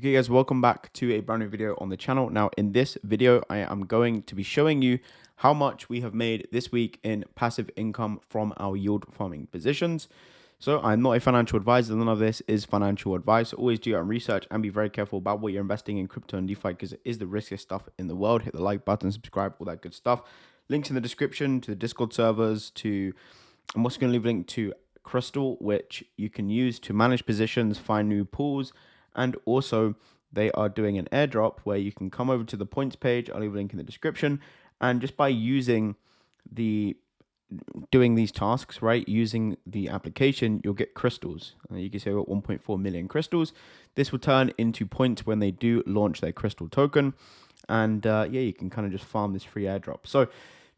Okay guys, welcome back to a brand new video on the channel. Now in this video, I am going to be showing you how much we have made this week in passive income from our yield farming positions. So I'm not a financial advisor, none of this is financial advice. So always do your own research and be very careful about what you're investing in crypto and DeFi because it is the riskiest stuff in the world. Hit the like button, subscribe, all that good stuff. Links in the description to the Discord servers, I'm also going to leave a link to Crystal, which you can use to manage positions, find new pools, and also they are doing an airdrop where you can come over to the points page. I'll leave a link in the description. And just by doing these tasks, right, using the application, you'll get crystals. You can see I've got 1.4 million crystals. This will turn into points when they do launch their crystal token. And yeah, you can kind of just farm this free airdrop. So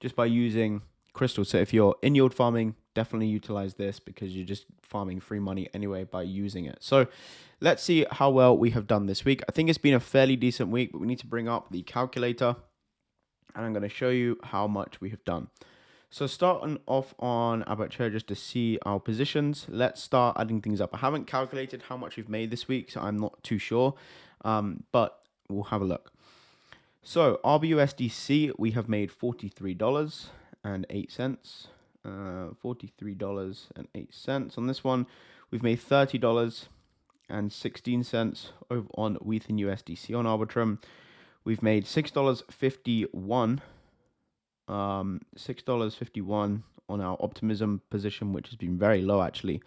just by using crystals. So if you're in yield farming, definitely utilize this because you're just farming free money anyway by using it. So let's see how well we have done this week. I think it's been a fairly decent week, but we need to bring up the calculator and I'm going to show you how much we have done. So starting off on Aperture just to see our positions, let's start adding things up. I haven't calculated how much we've made this week, so I'm not too sure, but we'll have a look. So RBUSDC, we have made $43.08. $43.08 on this one. We've made $30.16 over on Ethan USDC on Arbitrum. We've made $6.51. $6.51 on our Optimism position, which has been very low actually.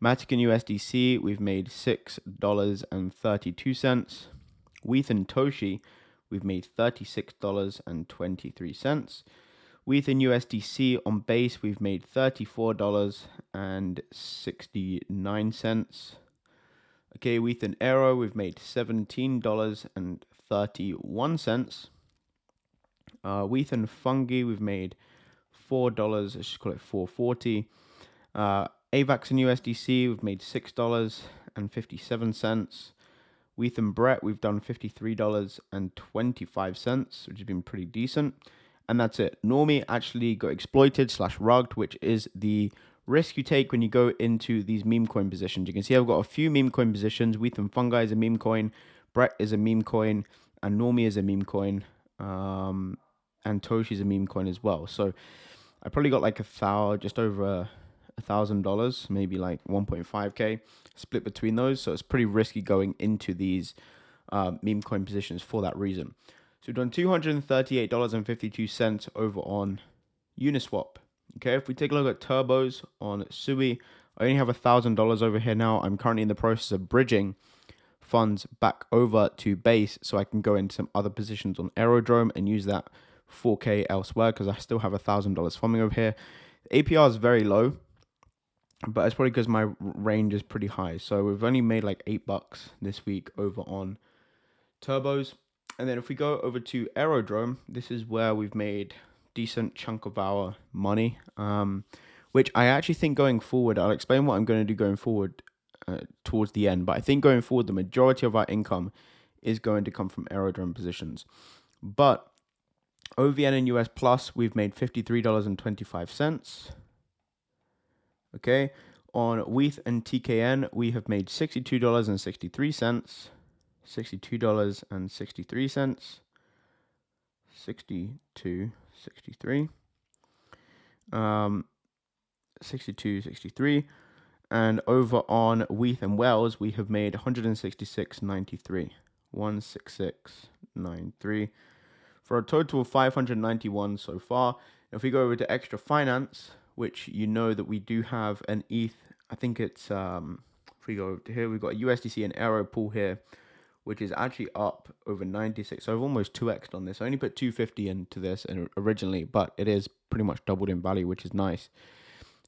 Matic and USDC, we've made $6.32. Ethan Toshi, we've made $36.23. Ethan USDC on base, we've made $34.69. Okay, Ethan Aero, we've made $17.31. Ethan Fungi, we've made $4. Let's just call it $4.40. AVAX and USDC, we've made $6.57. Ethan Brett, we've done $53.25, which has been pretty decent. And that's it. Normie actually got exploited/rugged, which is the risk you take when you go into these meme coin positions. You can see I've got a few meme coin positions. Ethan Fungi is a meme coin, Brett is a meme coin, and Normie is a meme coin. And Toshi's a meme coin as well. So I probably got like just over $1,000, maybe like 1.5K split between those. So it's pretty risky going into these meme coin positions for that reason. So we've done $238.52 over on Uniswap. Okay, if we take a look at turbos on Sui, I only have $1,000 over here now. I'm currently in the process of bridging funds back over to base so I can go into some other positions on Aerodrome and use that 4K elsewhere because I still have $1,000 farming over here. The APR is very low, but it's probably because my range is pretty high. So we've only made like $8 this week over on turbos. And then if we go over to Aerodrome, this is where we've made decent chunk of our money, which I actually think going forward, I'll explain what I'm going to do going forward towards the end. But I think going forward, the majority of our income is going to come from Aerodrome positions. But OVN and US Plus, we've made $53.25. Okay. On WETH and TKN, we have made $62.63. $62.63. 62.63. 62.63. And over on WETH and Wells, we have made 166.93. 166.93. For a total of 591 so far. If we go over to Extra Finance, which you know that we do have an ETH, I think it's, if we go over to here, we've got a USDC and Aero pool here, which is actually up over 96. So I've almost 2x'd on this. I only put 250 into this originally, but it is pretty much doubled in value, which is nice.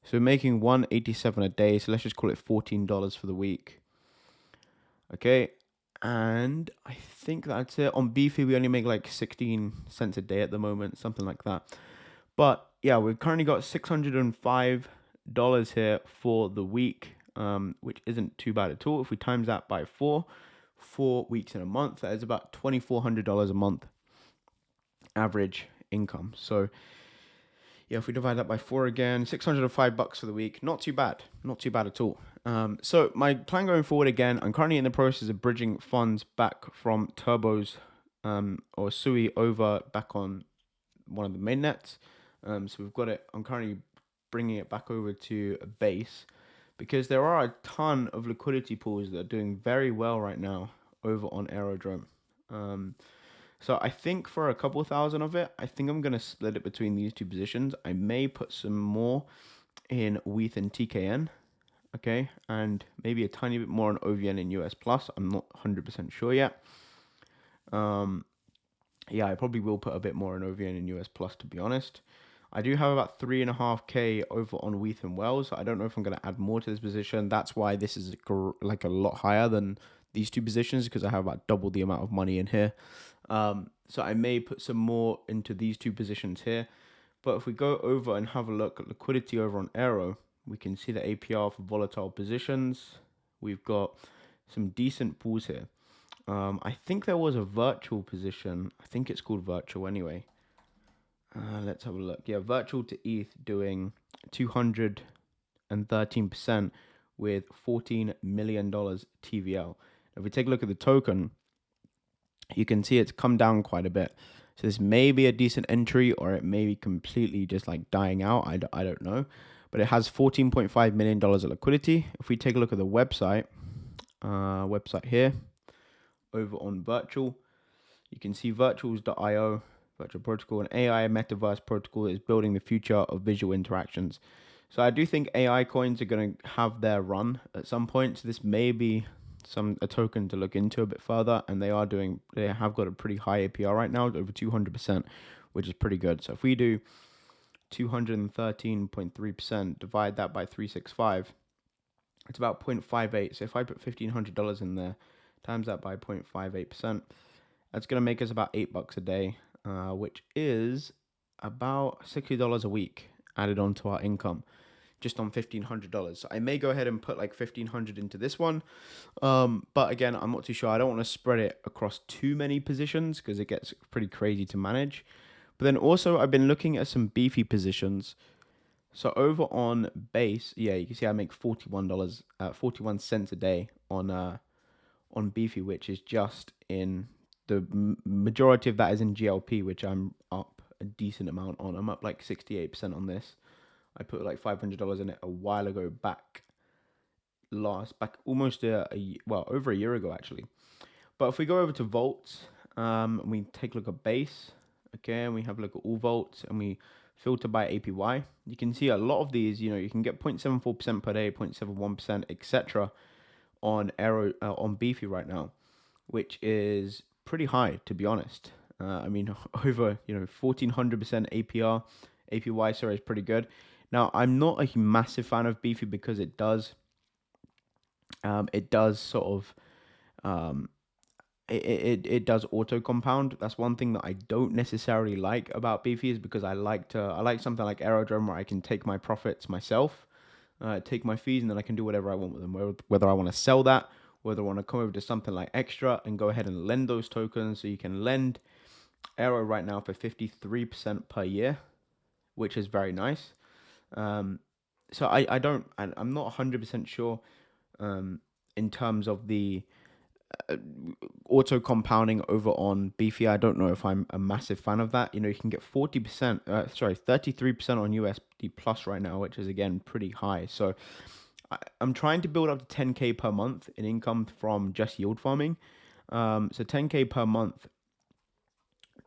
So we're making 187 a day. So let's just call it $14 for the week. Okay. And I think that's it. On Beefy, we only make like 16 cents a day at the moment, something like that. But yeah, we've currently got $605 here for the week, which isn't too bad at all. If we times that by 4 weeks in a month, that is about $2,400 a month average income. So Yeah, if we divide that by 4 again, $605 for the week. Not too bad. Not too bad at all. So my plan going forward again, I'm currently in the process of bridging funds back from Turbos or Sui over back on one of the main nets. So we've got it. I'm currently bringing it back over to a base because there are a ton of liquidity pools that are doing very well right now over on Aerodrome. So I think for a couple thousand of it, I think I'm gonna split it between these two positions. I may put some more in WETH and TKN, okay, and maybe a tiny bit more on OVN and US Plus. I'm not 100% sure yet. Yeah, I probably will put a bit more on OVN and US Plus, to be honest. I do have about 3.5k over on WETH and Wells. I don't know if I'm going to add more to this position. That's why this is like a lot higher than these two positions, because I have about double the amount of money in here. So I may put some more into these two positions here. But if we go over and have a look at liquidity over on Aero, we can see the APR for volatile positions. We've got some decent pools here. I think there was a virtual position. I think it's called virtual anyway. Let's have a look. Yeah, virtual to ETH doing 213% with $14 million TVL. If we take a look at the token, you can see it's come down quite a bit. So this may be a decent entry, or it may be completely just like dying out. I don't know. But it has $14.5 million of liquidity. If we take a look at the website here, over on Virtual, you can see virtuals.io, Virtual Protocol, an AI metaverse protocol is building the future of visual interactions. So I do think AI coins are going to have their run at some point. So this may be a token to look into a bit further, and they have got a pretty high APR right now, over 200%, which is pretty good. So if we do 213.3%, divide that by 365, it's about 0.58. So if I put $1,500 in there, times that by 0.58%, that's going to make us about $8 a day, which is about $60 a week added onto our income, just on $1,500. So I may go ahead and put like 1,500 into this one, but again, I'm not too sure. I don't want to spread it across too many positions because it gets pretty crazy to manage. But then also, I've been looking at some beefy positions. So over on base, yeah, you can see I make $41, 41 cents a day on beefy, which is just in the majority of that is in GLP, which I'm up a decent amount on. I'm up like 68% on this. I put like $500 in it a while ago, back almost over a year ago actually. But if we go over to volts, and we take a look at base, okay, and we have a look at all volts, and we filter by APY, you can see a lot of these, you can get 0.74% per day, 0.71%, etc. on on beefy right now, which is pretty high, to be honest. I mean, over 1,400% APY, sorry, is pretty good. Now, I'm not a massive fan of beefy because it does sort of it does auto compound. That's one thing that I don't necessarily like about beefy, is because I like something like Aerodrome where I can take my profits myself, take my fees, and then I can do whatever I want with them. Whether I want to sell that, whether I want to come over to something like Extra and go ahead and lend those tokens. So you can lend Aero right now for 53% per year, which is very nice. So I'm not 100% sure in terms of the auto compounding over on beefy. I don't know if I'm a massive fan of that. You can get 33% on USD Plus right now, which is again pretty high. So I'm trying to build up to 10k per month in income from just yield farming. So 10k per month,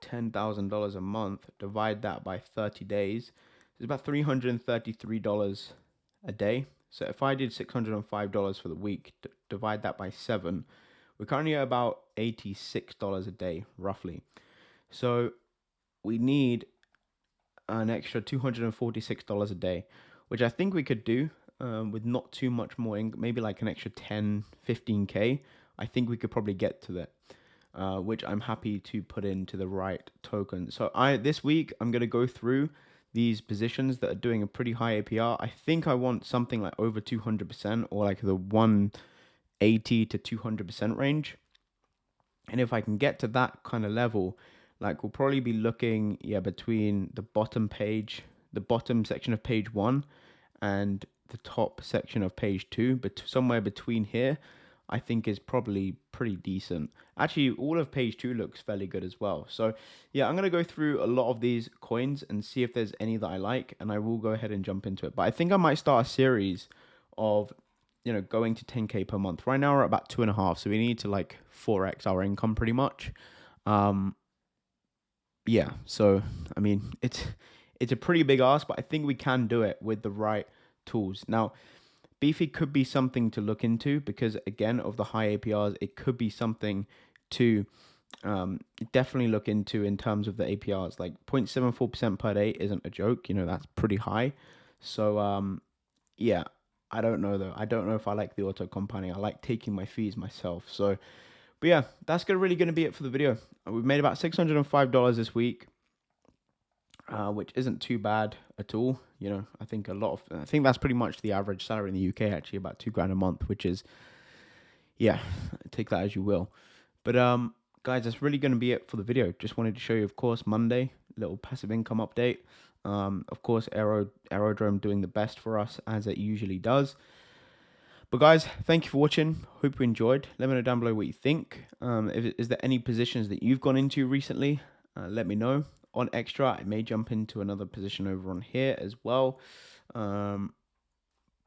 $10,000 a month, divide that by 30 days, it's about $333 a day. So if I did $605 for the week, divide that by 7, we're currently at about $86 a day, roughly. So we need an extra $246 a day, which I think we could do with not too much more, maybe like an extra 10, 15k. I think we could probably get to that, which I'm happy to put into the right token. So this week, I'm going to go through these positions that are doing a pretty high APR. I think I want something like over 200%, or like the 180 to 200% range. And if I can get to that kind of level, like we'll probably be looking, between the bottom page, the bottom section of page 1 and the top section of page 2, but somewhere between here, I think is probably pretty decent. Actually, all of page 2 looks fairly good as well. So yeah, I'm going to go through a lot of these coins and see if there's any that I like, and I will go ahead and jump into it. But I think I might start a series of, going to 10K per month. Right now we're at about 2.5, so we need to like 4x our income pretty much. Yeah, so I mean, it's a pretty big ask, but I think we can do it with the right tools. Now, Beefy could be something to look into because, again, of the high APRs, it could be something to definitely look into in terms of the APRs. Like 0.74% per day isn't a joke. That's pretty high. So, yeah, I don't know though. I don't know if I like the auto compounding. I like taking my fees myself. So, but yeah, that's really going to be it for the video. We've made about $605 this week. Which isn't too bad at all. I think that's pretty much the average salary in the UK, actually, about $2,000 a month, which is, yeah, take that as you will. But guys, that's really going to be it for the video. Just wanted to show you, of course, Monday, little passive income update. Of course, Aerodrome doing the best for us as it usually does. But guys, thank you for watching. Hope you enjoyed. Let me know down below what you think. Is there any positions that you've gone into recently? Let me know. On Extra, I may jump into another position over on here as well. But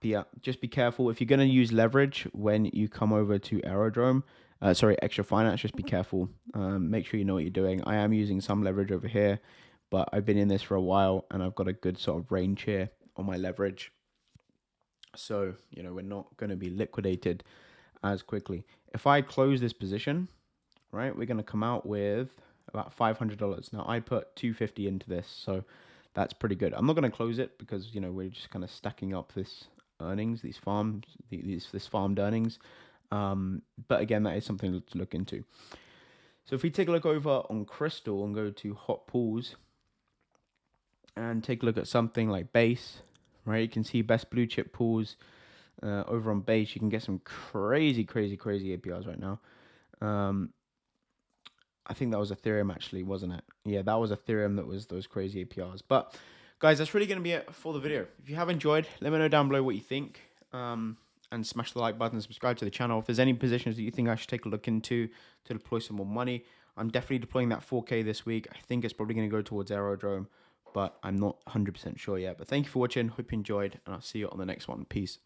yeah, just be careful. If you're going to use leverage when you come over to Aerodrome, Extra Finance, just be careful. Make sure you know what you're doing. I am using some leverage over here, but I've been in this for a while and I've got a good sort of range here on my leverage. So, we're not going to be liquidated as quickly. If I close this position, right, we're going to come out with about $500. Now I put $250 into this, so that's pretty good. I'm not going to close it because we're just kind of stacking up this earnings, this farmed earnings. But again, that is something to look into. So if we take a look over on Crystal and go to hot pools and take a look at something like Base, right? You can see best blue chip pools over on Base. You can get some crazy APRs right now. I think that was Ethereum, actually, wasn't it? Yeah, that was Ethereum that was those crazy APRs. But guys, that's really going to be it for the video. If you have enjoyed, let me know down below what you think. And smash the like button and subscribe to the channel. If there's any positions that you think I should take a look into to deploy some more money, I'm definitely deploying that 4K this week. I think it's probably going to go towards Aerodrome, but I'm not 100% sure yet. But thank you for watching. Hope you enjoyed, and I'll see you on the next one. Peace.